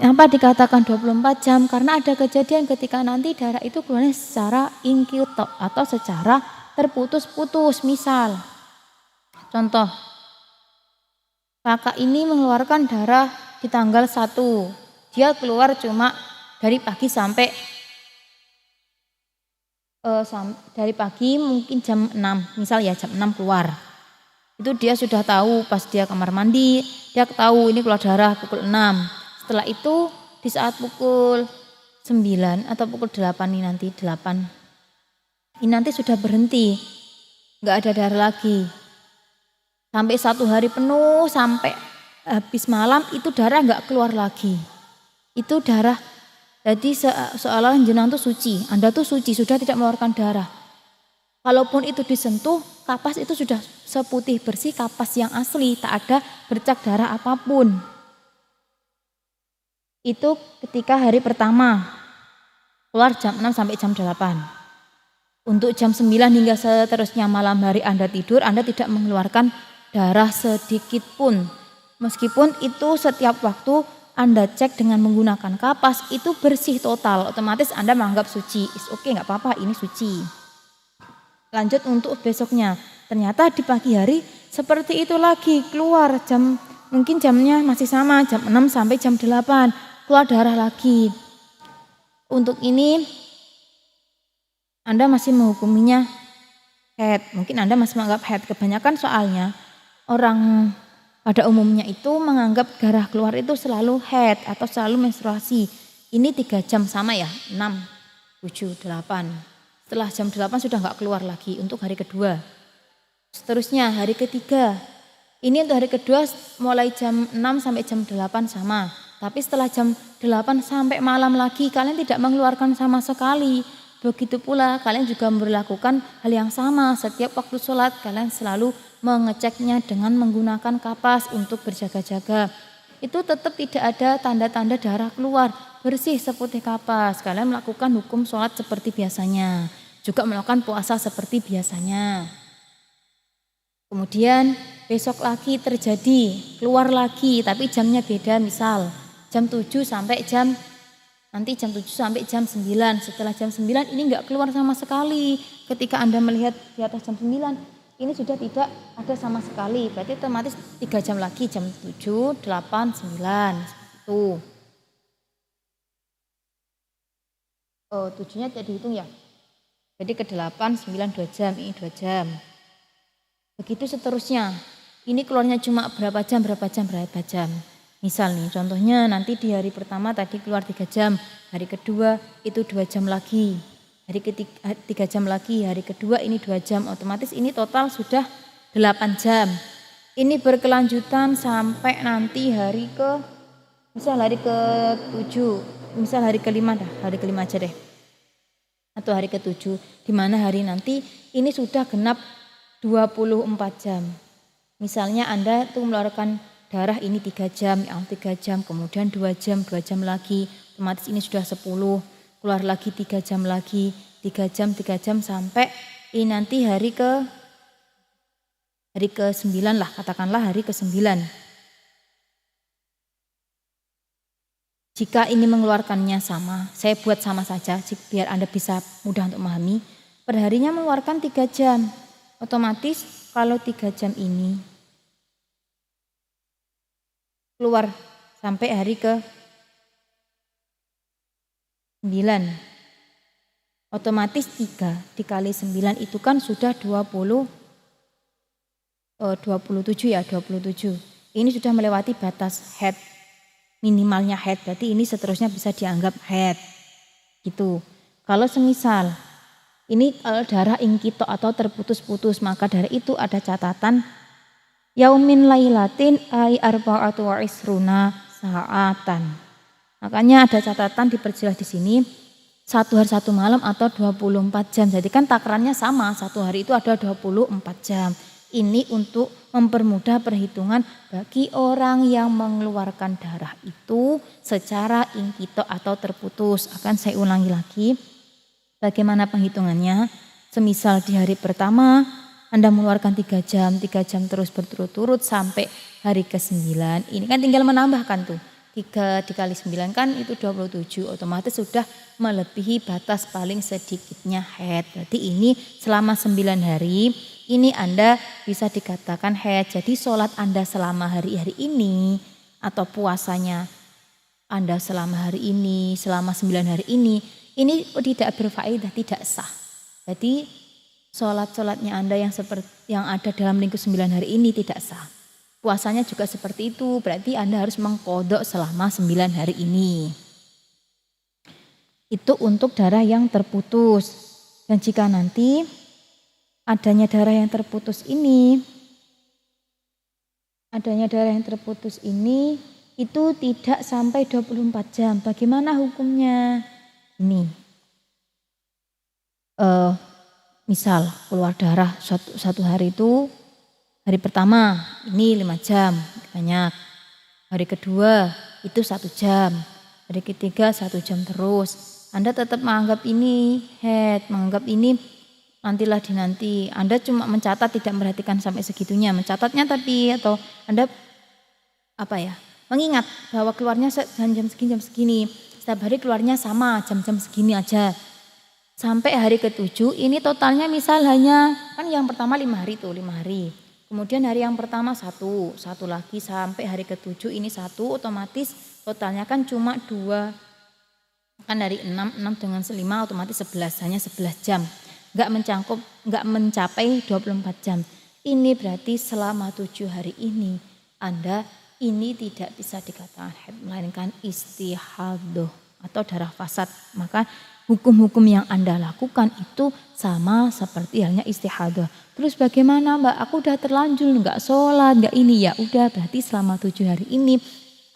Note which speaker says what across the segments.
Speaker 1: Kenapa dikatakan 24 jam? Karena ada kejadian ketika nanti darah itu keluarnya secara inqita atau secara terputus-putus. Misal, contoh, kakak ini mengeluarkan darah di tanggal 1. Dia keluar cuma dari pagi sampai dari pagi mungkin jam 6. Misal ya jam 6 keluar. Itu dia sudah tahu pas dia kamar mandi, dia tahu ini keluar darah pukul 6. Setelah itu di saat pukul 9 atau pukul 8 ini nanti 8. Ini nanti sudah berhenti. Enggak ada darah lagi. Sampai 1 hari penuh sampai habis malam itu darah enggak keluar lagi. Itu darah jadi seolah jenengan itu suci. Anda tuh suci, sudah tidak mengeluarkan darah. Kalaupun itu disentuh, kapas itu sudah seputih bersih kapas yang asli, tak ada bercak darah apapun. Itu ketika hari pertama keluar jam 6 sampai jam 8. Untuk jam 9 hingga seterusnya malam hari Anda tidur, Anda tidak mengeluarkan darah sedikit pun. Meskipun itu setiap waktu Anda cek dengan menggunakan kapas itu bersih total, otomatis Anda menganggap suci. Oke, nggak apa-apa, ini suci. Lanjut untuk besoknya. Ternyata di pagi hari seperti itu lagi, keluar jam mungkin jamnya masih sama, jam 6 sampai jam 8. Keluar darah lagi. Untuk ini Anda masih menghukuminya haid. Mungkin Anda masih menganggap haid. Kebanyakan soalnya orang pada umumnya itu menganggap darah keluar itu selalu haid atau selalu menstruasi. Ini 3 jam sama ya, 6, 7, 8. Setelah jam 8 sudah enggak keluar lagi untuk hari kedua. Seterusnya hari ketiga. Ini untuk hari kedua mulai jam 6 sampai jam 8 sama. Tapi setelah jam 8 sampai malam lagi kalian tidak mengeluarkan sama sekali. Begitu pula kalian juga memperlakukan hal yang sama. Setiap waktu sholat kalian selalu mengeceknya dengan menggunakan kapas untuk berjaga-jaga. Itu tetap tidak ada tanda-tanda darah keluar. Bersih seputih kapas. Kalian melakukan hukum sholat seperti biasanya. Juga melakukan puasa seperti biasanya. Kemudian besok lagi terjadi. Keluar lagi tapi jamnya beda, misal jam 7 sampai jam 9. Setelah jam 9 ini enggak keluar sama sekali. Ketika Anda melihat di atas jam 9, ini sudah tidak ada sama sekali. Berarti otomatis 3 jam lagi, jam 7, 8, 9. Itu. Oh, 7-nya tidak dihitung ya. Jadi ke 8, 9, 2 jam. Ini 2 jam. Begitu seterusnya. Ini keluarnya cuma berapa jam. Misal nih, contohnya nanti di hari pertama tadi keluar 3 jam, hari kedua itu 2 jam lagi, hari ketiga 3 jam lagi, hari kedua ini 2 jam, otomatis ini total sudah 8 jam. Ini berkelanjutan sampai nanti hari hari ke-7, misal hari ke-5 dah, hari ke-5 aja deh. Atau hari ke-7, di mana hari nanti ini sudah genap 24 jam. Misalnya Anda tuh mengeluarkan darah ini 3 jam, 3 jam, kemudian 2 jam lagi, otomatis ini sudah 10, keluar lagi 3 jam lagi, 3 jam sampai ini nanti hari ke-9 lah, katakanlah hari ke-9. Jika ini mengeluarkannya sama, saya buat sama saja biar Anda bisa mudah untuk memahami. Perharinya mengeluarkan 3 jam, otomatis kalau 3 jam ini keluar sampai hari ke-9. Otomatis 3 dikali 9 itu kan sudah 27 ya, 27. Ini sudah melewati batas haid, minimalnya haid, berarti ini seterusnya bisa dianggap haid. Gitu. Kalau semisal ini darah inqita atau terputus-putus, maka dari itu ada catatan yaumin lailatin ay arba'atu wa isruna sa'atan. Makanya ada catatan diperjelas di sini 1 hari 1 malam atau 24 jam. Jadi kan takarannya sama, 1 hari itu ada 24 jam. Ini untuk mempermudah perhitungan bagi orang yang mengeluarkan darah itu secara inqita atau terputus. Akan saya ulangi lagi bagaimana penghitungannya. Semisal di hari pertama Anda mengeluarkan 3 jam terus berturut-turut sampai hari ke-9. Ini kan tinggal menambahkan tuh. 3 dikali 9 kan itu 27, otomatis sudah melebihi batas paling sedikitnya haid. Berarti ini selama 9 hari ini Anda bisa dikatakan haid. Jadi sholat Anda selama hari-hari ini atau puasanya Anda selama hari ini, selama 9 hari ini tidak berfaedah, tidak sah. Jadi sholat-sholatnya Anda yang ada dalam lingkup 9 hari ini tidak sah. Puasanya juga seperti itu, berarti Anda harus mengqadha selama 9 hari ini. Itu untuk darah yang terputus. Dan jika nanti adanya darah yang terputus ini itu tidak sampai 24 jam. Bagaimana hukumnya? Ini. Misal keluar darah satu hari itu, hari pertama ini 5 jam, banyak. Hari kedua itu 1 jam. Hari ketiga 1 jam terus. Anda tetap menganggap ini haid, menganggap ini nantilah dinanti. Anda cuma mencatat, tidak merhatikan sampai segitunya. Mencatatnya tapi atau Anda mengingat bahwa keluarnya jam segini. Setiap hari keluarnya sama, jam-jam segini aja. Sampai hari ke-7 ini totalnya misal hanya, kan yang pertama 5 hari tuh, 5 hari. Kemudian hari yang pertama 1 lagi sampai hari ke-7 ini 1, otomatis totalnya kan cuma 2. Kan dari 6 dengan 5 otomatis 11, hanya 11 jam. Enggak mencapai 24 jam. Ini berarti selama 7 hari ini Anda ini tidak bisa dikatakan haid, melainkan istihadah atau darah fasad. Maka hukum-hukum yang Anda lakukan itu sama seperti halnya istihadah. Terus bagaimana Mbak? Aku udah terlanjur enggak sholat, enggak ini. Ya udah, berarti selama 7 hari ini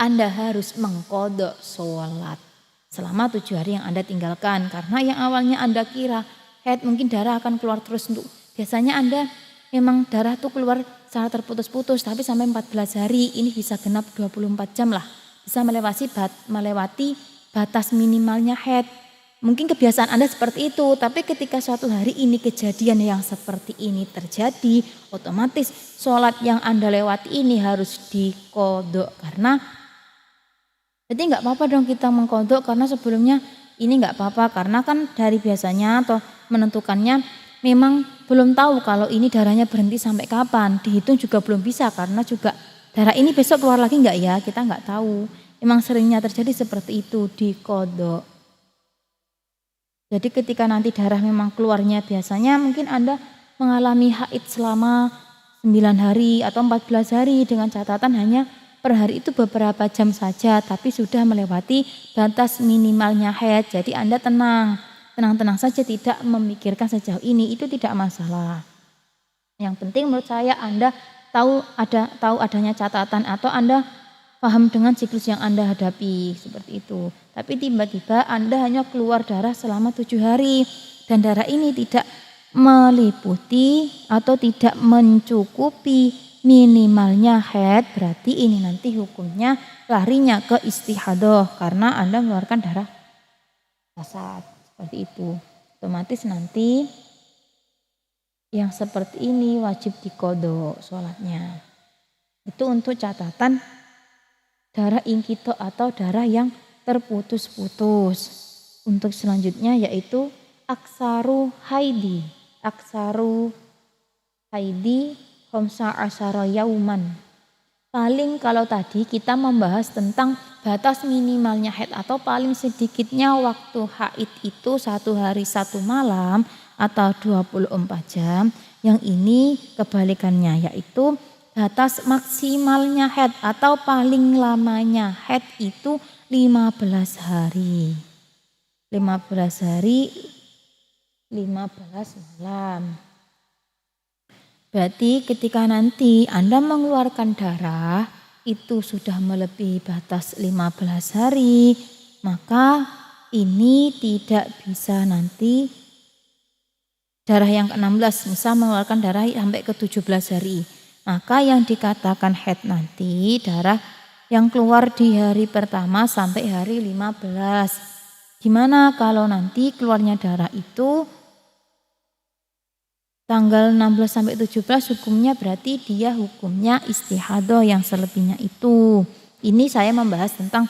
Speaker 1: Anda harus mengqadha sholat. Selama 7 hari yang Anda tinggalkan. Karena yang awalnya Anda kira haid mungkin darah akan keluar terus. Biasanya Anda memang darah tuh keluar secara terputus-putus. Tapi sampai 14 hari ini bisa genap 24 jam lah. Bisa melewati batas minimalnya haid. Mungkin kebiasaan Anda seperti itu, tapi ketika suatu hari ini kejadian yang seperti ini terjadi, otomatis sholat yang Anda lewati ini harus diqadha. Karena jadi nggak apa-apa dong kita mengqadha, karena sebelumnya ini nggak apa-apa, karena kan dari biasanya atau menentukannya memang belum tahu kalau ini darahnya berhenti sampai kapan, dihitung juga belum bisa karena juga darah ini besok keluar lagi nggak ya, kita nggak tahu. Memang seringnya terjadi seperti itu, diqadha. Jadi ketika nanti darah memang keluarnya biasanya mungkin Anda mengalami haid selama 9 hari atau 14 hari dengan catatan hanya per hari itu beberapa jam saja, tapi sudah melewati batas minimalnya haid. Jadi Anda tenang saja, tidak memikirkan sejauh ini, itu tidak masalah. Yang penting menurut saya Anda tahu adanya catatan atau Anda paham dengan siklus yang Anda hadapi seperti itu. Tapi tiba-tiba Anda hanya keluar darah selama 7 hari dan darah ini tidak meliputi atau tidak mencukupi minimalnya haid, berarti ini nanti hukumnya larinya ke istihadah karena Anda mengeluarkan darah fasad seperti itu. Otomatis nanti yang seperti ini wajib diqadha sholatnya. Itu untuk catatan darah inqita atau darah yang terputus-putus. Untuk selanjutnya yaitu aksaru haidi. Aksaru haidi khamsa asyara yauman. Paling kalau tadi kita membahas tentang batas minimalnya haid atau paling sedikitnya waktu haid itu 1 hari 1 malam atau 24 jam. Yang ini kebalikannya yaitu batas maksimalnya haid atau paling lamanya haid itu 15 hari. 15 hari 15 malam. Berarti ketika nanti Anda mengeluarkan darah itu sudah melebihi batas 15 hari, maka ini tidak bisa nanti darah yang ke-16, misal mengeluarkan darah sampai ke 17 hari. Maka yang dikatakan haid nanti darah yang keluar di hari pertama sampai hari 15. Gimana kalau nanti keluarnya darah itu tanggal 16 sampai 17 hukumnya berarti dia hukumnya istihadah yang selebihnya itu. Ini saya membahas tentang